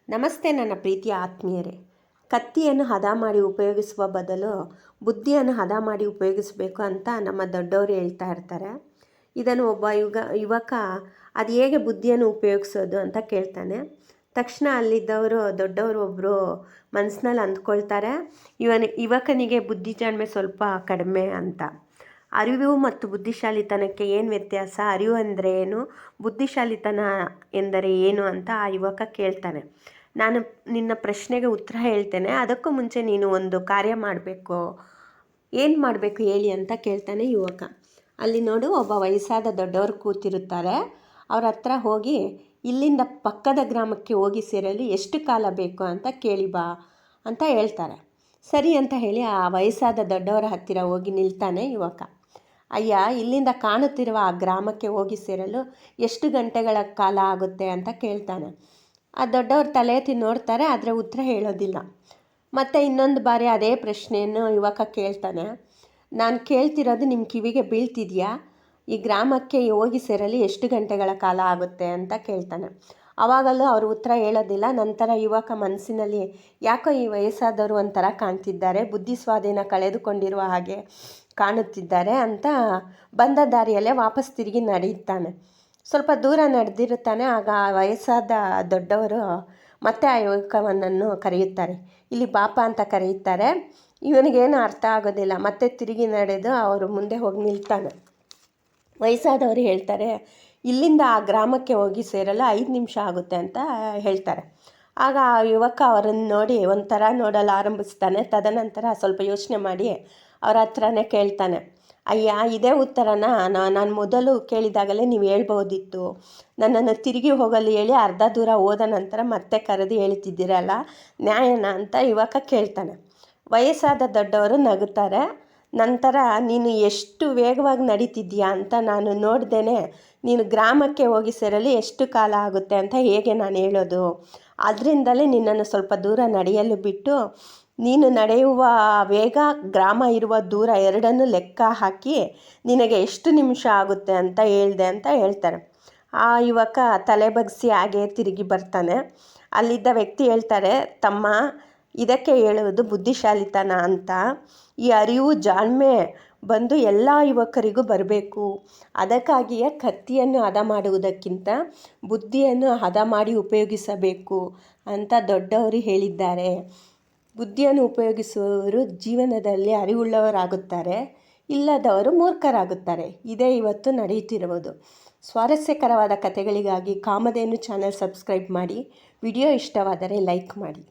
ನಮಸ್ತೆ ನನ್ನ ಪ್ರೀತಿಯ ಆತ್ಮೀಯರೇ. ಕತ್ತಿಯನ್ನು ಹದ ಮಾಡಿ ಉಪಯೋಗಿಸುವ ಬದಲು ಬುದ್ಧಿಯನ್ನು ಹದ ಮಾಡಿ ಉಪಯೋಗಿಸಬೇಕು ಅಂತ ನಮ್ಮ ದೊಡ್ಡವರು ಹೇಳ್ತಾ ಇರ್ತಾರೆ. ಇದನ್ನು ಒಬ್ಬ ಯುವಕ ಅದು ಹೇಗೆ ಬುದ್ಧಿಯನ್ನು ಉಪಯೋಗಿಸೋದು ಅಂತ ಕೇಳ್ತಾನೆ. ತಕ್ಷಣ ಅಲ್ಲಿದ್ದವರು ದೊಡ್ಡವರು ಒಬ್ಬರು ಮನಸ್ಸಿನಲ್ಲಿ ಅಂದ್ಕೊಳ್ತಾರೆ, ಯುವಕನಿಗೆ ಬುದ್ಧಿ ಜಾಣ್ಮೆ ಸ್ವಲ್ಪ ಕಡಿಮೆ ಅಂತ. ಅರಿವು ಮತ್ತು ಬುದ್ಧಿಶಾಲಿತನಕ್ಕೆ ಏನು ವ್ಯತ್ಯಾಸ, ಅರಿವು ಅಂದರೆ ಏನು, ಬುದ್ಧಿಶಾಲಿತನ ಎಂದರೆ ಏನು ಅಂತ ಆ ಯುವಕ ಕೇಳ್ತಾನೆ. ನಾನು ನಿನ್ನ ಪ್ರಶ್ನೆಗೆ ಉತ್ತರ ಹೇಳ್ತೇನೆ, ಅದಕ್ಕೂ ಮುಂಚೆ ನೀನು ಒಂದು ಕಾರ್ಯ ಮಾಡಬೇಕು. ಏನು ಮಾಡಬೇಕು ಹೇಳಿ ಅಂತ ಕೇಳ್ತಾನೆ ಯುವಕ. ಅಲ್ಲಿ ನೋಡು, ಒಬ್ಬ ವಯಸ್ಸಾದ ದೊಡ್ಡವರು ಕೂತಿರುತ್ತಾರೆ. ಅವ್ರ ಹತ್ರ ಹೋಗಿ ಇಲ್ಲಿಂದ ಪಕ್ಕದ ಗ್ರಾಮಕ್ಕೆ ಹೋಗಿ ಸೇರಲು ಎಷ್ಟು ಕಾಲ ಬೇಕು ಅಂತ ಕೇಳಿ ಬಾ ಅಂತ ಹೇಳ್ತಾರೆ. ಸರಿ ಅಂತ ಹೇಳಿ ಆ ವಯಸ್ಸಾದ ದೊಡ್ಡವರ ಹತ್ತಿರ ಹೋಗಿ ನಿಲ್ತಾನೆ ಯುವಕ. ಅಯ್ಯ, ಇಲ್ಲಿಂದ ಕಾಣುತ್ತಿರುವ ಆ ಗ್ರಾಮಕ್ಕೆ ಹೋಗಿ ಸೇರಲು ಎಷ್ಟು ಗಂಟೆಗಳ ಕಾಲ ಆಗುತ್ತೆ ಅಂತ ಕೇಳ್ತಾನೆ. ಆ ದೊಡ್ಡವ್ರ ತಲೆ ಎತ್ತಿ ನೋಡ್ತಾರೆ, ಆದರೆ ಉತ್ತರ ಹೇಳೋದಿಲ್ಲ. ಮತ್ತು ಇನ್ನೊಂದು ಬಾರಿ ಅದೇ ಪ್ರಶ್ನೆಯನ್ನು ಯುವಕ ಕೇಳ್ತಾನೆ. ನಾನು ಕೇಳ್ತಿರೋದು ನಿಮ್ಮ ಕಿವಿಗೆ ಬೀಳ್ತಿದೆಯಾ? ಈ ಗ್ರಾಮಕ್ಕೆ ಹೋಗಿ ಸೇರಲು ಎಷ್ಟು ಗಂಟೆಗಳ ಕಾಲ ಆಗುತ್ತೆ ಅಂತ ಕೇಳ್ತಾನೆ. ಆವಾಗಲೂ ಅವರು ಉತ್ತರ ಹೇಳೋದಿಲ್ಲ. ನಂತರ ಯುವಕ ಮನಸ್ಸಿನಲ್ಲಿ, ಯಾಕೋ ಈ ವಯಸ್ಸಾದವರು ಒಂಥರ ಕಾಣ್ತಿದ್ದಾರೆ, ಬುದ್ಧಿ ಸ್ವಾಧೀನ ಕಳೆದುಕೊಂಡಿರುವ ಹಾಗೆ ಕಾಣುತ್ತಿದ್ದಾರೆ ಅಂತ ಬಂದ ದಾರಿಯಲ್ಲೇ ವಾಪಸ್ ತಿರುಗಿ ನಡೆಯುತ್ತಾನೆ. ಸ್ವಲ್ಪ ದೂರ ನಡೆದಿರುತ್ತಾನೆ. ಆಗ ಆ ವಯಸ್ಸಾದ ದೊಡ್ಡವರು ಮತ್ತೆ ಆ ಯುವಕನನ್ನು ಕರೆಯುತ್ತಾರೆ. ಇಲ್ಲಿ ಬಾಪ ಅಂತ ಕರೆಯುತ್ತಾರೆ. ಇವನಿಗೇನು ಅರ್ಥ ಆಗೋದಿಲ್ಲ. ಮತ್ತೆ ತಿರುಗಿ ನಡೆದು ಅವರು ಮುಂದೆ ಹೋಗಿ ನಿಲ್ತಾನೆ. ವಯಸ್ಸಾದವರು ಹೇಳ್ತಾರೆ, ಇಲ್ಲಿಂದ ಆ ಗ್ರಾಮಕ್ಕೆ ಹೋಗಿ ಸೇರಲು 5 ನಿಮಿಷ ಆಗುತ್ತೆ ಅಂತ ಹೇಳ್ತಾರೆ. ಆಗ ಆ ಯುವಕ ಅವರನ್ನು ನೋಡಿ ಒಂಥರ ನೋಡಲು ಆರಂಭಿಸ್ತಾನೆ. ತದನಂತರ ಸ್ವಲ್ಪ ಯೋಚನೆ ಮಾಡಿ ಅವರ ಹತ್ರನೇ ಕೇಳ್ತಾನೆ, ಅಯ್ಯ, ಇದೇ ಉತ್ತರನ ನಾನು ಮೊದಲು ಕೇಳಿದಾಗಲೇ ನೀವು ಹೇಳ್ಬೋದಿತ್ತು. ನನ್ನನ್ನು ತಿರುಗಿ ಹೋಗಲು ಹೇಳಿ ಅರ್ಧ ದೂರ ಹೋದ ನಂತರ ಮತ್ತೆ ಕರೆದು ಹೇಳ್ತಿದ್ದೀರಲ್ಲ, ನ್ಯಾಯನ ಅಂತ ಯುವಕ ಕೇಳ್ತಾನೆ. ವಯಸ್ಸಾದ ದೊಡ್ಡವರು ನಗುತ್ತಾರೆ. ನಂತರ, ನೀನು ಎಷ್ಟು ವೇಗವಾಗಿ ನಡೀತಿದ್ದೀಯಾ ಅಂತ ನಾನು ನೋಡ್ದೇನೆ ನೀನು ಗ್ರಾಮಕ್ಕೆ ಹೋಗಿ ಸೇರಲು ಎಷ್ಟು ಕಾಲ ಆಗುತ್ತೆ ಅಂತ ಹೇಗೆ ನಾನು ಹೇಳೋದು? ಅದರಿಂದಲೇ ನಿನ್ನನ್ನು ಸ್ವಲ್ಪ ದೂರ ನಡೆಯಲು ಬಿಟ್ಟು, ನೀನು ನಡೆಯುವ ವೇಗ, ಗ್ರಾಮ ಇರುವ ದೂರ ಎರಡನ್ನೂ ಲೆಕ್ಕ ಹಾಕಿ ನಿನಗೆ ಎಷ್ಟು ನಿಮಿಷ ಆಗುತ್ತೆ ಅಂತ ಹೇಳಿದೆ ಅಂತ ಹೇಳ್ತಾರೆ. ಆ ಯುವಕ ತಲೆ ಬಗ್ಗಿಸಿ ಹಾಗೆ ತಿರುಗಿ ಬರ್ತಾನೆ. ಅಲ್ಲಿದ್ದ ವ್ಯಕ್ತಿ ಹೇಳ್ತಾರೆ, ತಮ್ಮ, ಇದಕ್ಕೆ ಹೇಳುವುದು ಬುದ್ಧಿಶಾಲಿತನ ಅಂತ. ಈ ಅರಿವು ಜಾಣ್ಮೆ ಬಂದು ಎಲ್ಲ ಯುವಕರಿಗೂ ಬರಬೇಕು. ಅದಕ್ಕಾಗಿಯೇ ಕತ್ತಿಯನ್ನು ಹದ ಮಾಡುವುದಕ್ಕಿಂತ ಬುದ್ಧಿಯನ್ನು ಹದ ಮಾಡಿ ಉಪಯೋಗಿಸಬೇಕು ಅಂತ ದೊಡ್ಡವರು ಹೇಳಿದ್ದಾರೆ. ಬುದ್ಧಿಯನ್ನು ಉಪಯೋಗಿಸುವವರು ಜೀವನದಲ್ಲಿ ಅರಿವುಳ್ಳವರಾಗುತ್ತಾರೆ, ಇಲ್ಲದವರು ಮೂರ್ಖರಾಗುತ್ತಾರೆ. ಇದೇ ಇವತ್ತು ನಡೆಯುತ್ತಿರುವುದು. ಸ್ವಾರಸ್ಯಕರವಾದ ಕಥೆಗಳಿಗಾಗಿ ಕಾಮಧೇನು ಚಾನೆಲ್ ಸಬ್ಸ್ಕ್ರೈಬ್ ಮಾಡಿ. ವಿಡಿಯೋ ಇಷ್ಟವಾದರೆ ಲೈಕ್ ಮಾಡಿ.